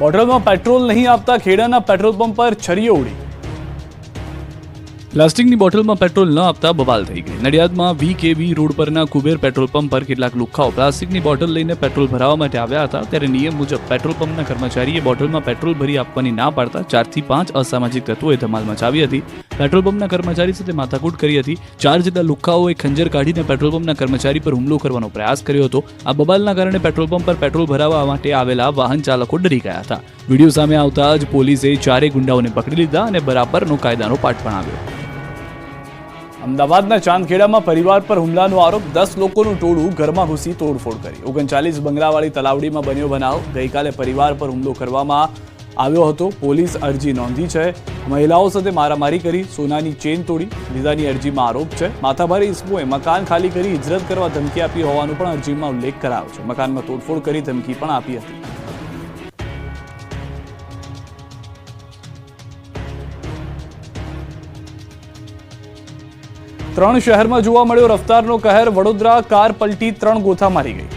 બોટલમાં પેટ્રોલ નહીં આપતા ખેડાના પેટ્રોલ પંપ પર છરીઓ ઉડી. પ્લાસ્ટિકની બોટલમાં પેટ્રોલ ન આપતા બવાલ થઈ ગઈ. નડિયાદમાં VKB રોડ પરના કુબેર પેટ્રોલ પંપ પર કેટલાક લુખ્ખાઓ પ્લાસ્ટિકની બોટલ લઈને પેટ્રોલ ભરાવવા માટે આવ્યા હતા. ત્યારે નિયમ મુજબ પેટ્રોલ પંપના કર્મચારીએ બોટલમાં પેટ્રોલ ભરી આપવાની ના પાડતા 4 થી 5 અસામાજિક તત્વોએ ધમાલ મચાવી હતી. પેટ્રોલ પંપના કર્મચારી સાથે માથાકૂટ કરી હતી. 4 જેટલા લુખ્ખાઓએ ખંજર કાઢીને પેટ્રોલ પંપના કર્મચારી પર હુમલો કરવાનો પ્રયાસ કર્યો હતો. આ બબાલના કારણે પેટ્રોલ પંપ પર પેટ્રોલ ભરાવવા માટે આવેલા વાહન ચાલકો ડરી ગયા હતા. વિડીયો સામે આવતા જ પોલીસે 4 ગુંડાઓને પકડી લીધા અને બરાબરનો કાયદાનો પાઠ ભણાવ્યો. અમદાવાદના ચાંદખેડામાં પરિવાર પર હુમલાનો આરોપ. 10 લોકોનું ટોળું ઘરમાં ઘૂસી તોડફોડ કરી. 39 બંગલાવાળી તલાવડીમાં બન્યો બનાવ. ગઈકાલે પરિવાર પર હુમલો કરવામાં આવ્યો હતો. પોલીસ અરજી નોંધી છે. મહિલાઓ સાથે મારામારી કરી સોનાની ચેન તોડી લીધાની અરજીમાં આરોપ છે. માથાભારે ઇસમોએ મકાન ખાલી કરી હિજરત કરવા ધમકી આપી હોવાનો પણ અરજીમાં ઉલ્લેખ કરાયો છે. મકાનમાં તોડફોડ કરી ધમકી પણ આપી હતી. 3 શહેરમાં જોવા મળ્યો રફતારનો કહેર. વડોદરા કાર પલટી 3 ગોથા મારી ગઈ.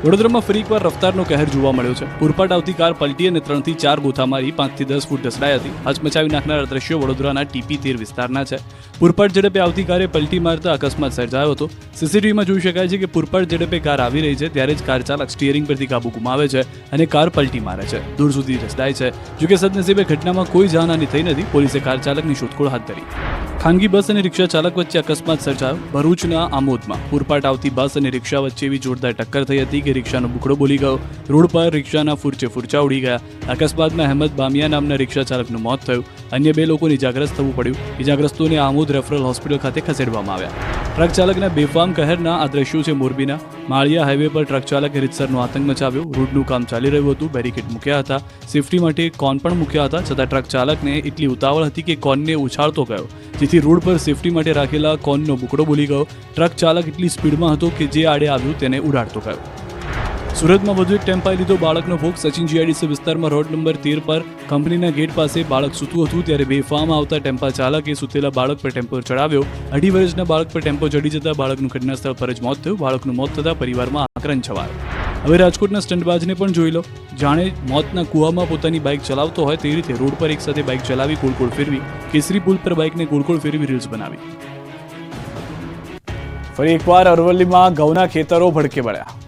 વડોદરામાં ફરી એકવાર રફતારનો કહેર જોવા મળ્યો છે. પૂરપાટ આવતી કાર પલટી અને 3 થી 4 ગોથા મારી 5 થી 10 ફૂટ ઢસડાઈ હતી. હચમચાવી નાખનારા દ્રશ્યો વડોદરાના TP13 વિસ્તારના છે. પૂરપાટ ઝડપે આવતી કારે પલટી મારતા અકસ્માત સર્જાયો હતો. CCTVમાં જોઈ શકાય છે કે પૂરપાટ ઝડપે કાર આવી રહી છે ત્યારે જ કાર ચાલક સ્ટીયરિંગ પરથી કાબુ ગુમાવે છે અને કાર પલટી મારે છે. દૂર સુધી ઢસડાય છે. જોકે સદનસીબે ઘટનામાં કોઈ જાનહાની થઈ નથી. પોલીસે કાર ચાલકની શોધખોળ હાથ ધરી. ખાનગી બસ અને રિક્ષા ચાલક વચ્ચે અકસ્માત સર્જાયો. ભરૂચના આમોદમાં પૂરપાટ આવતી બસ અને રિક્ષા વચ્ચે એવી જોરદાર ટક્કર થઈ હતી કે રિક્ષાનો બુકડો બોલી ગયો. રોડ પર રિક્ષાના ફૂરચા ઉડી ગયા. અકસ્માતમાં અહેમદ બામિયા નામના રિક્ષા ચાલકનું મોત થયું. અન્ય 2 લોકોને ઇજાગ્રસ્ત થવું પડ્યું. ઇજાગ્રસ્તોને આમોદ રેફરલ હોસ્પિટલ ખાતે ખસેડવામાં આવ્યા. ટ્રક ચાલકના બેફામ કહેરના આ દ્રશ્યો છે મોરબીના. માળિયા હાઈવે પર ટ્રક ચાલકે રીતસરનો આતંક મચાવ્યો. રોડનું કામ ચાલી રહ્યું હતું. બેરિકેડ મૂક્યા હતા. સેફટી માટે કોન પણ મૂક્યા હતા. છતાં ટ્રક ચાલકને એટલી ઉતાવળ હતી કે કોનને ઉછાળતો ગયો, જેથી રોડ પર સેફટી માટે રાખેલા કોનનો બુકડો બોલી ગયો. ટ્રક ચાલક એટલી સ્પીડમાં હતો કે જે આડે આવ્યું તેને ઉડાડતો ગયો. સુરતમાં વધુ એક ટેમ્પાએ લીધો બાળકનો ભોગ. સચિન GIDC વિસ્તારમાં રોડ નંબર 13 પર કંપનીના ગેટ પાસે બાળક સૂતું હતું ત્યારે બેફામ આવતા ટેમ્પા ચાલકે સૂતેલા બાળક પર ટેમ્પો ચડાવ્યો. 2.5 વર્ષના બાળક પર ટેમ્પો ચડી જતા બાળકનું ઘટના સ્થળ પર જ મોત થયું. બાળકનું મોત થતાં પરિવારમાં આક્રંદ છવાયો. હવે રાજકોટના સ્ટંટબાજને પણ જોઈ લો. જાણે મોતના કૂવામાં પોતાની બાઇક ચલાવતો હોય તે રીતે રોડ પર એક સાથે બાઇક ચલાવી ગોળ ફેરવી. કેસરી પુલ પર બાઇકને ગોળ ફેરવી રીલ્સ બનાવી. ફરી એકવાર અરવલ્લીમાં ઘઉંના ખેતરો ભડકે વળ્યા.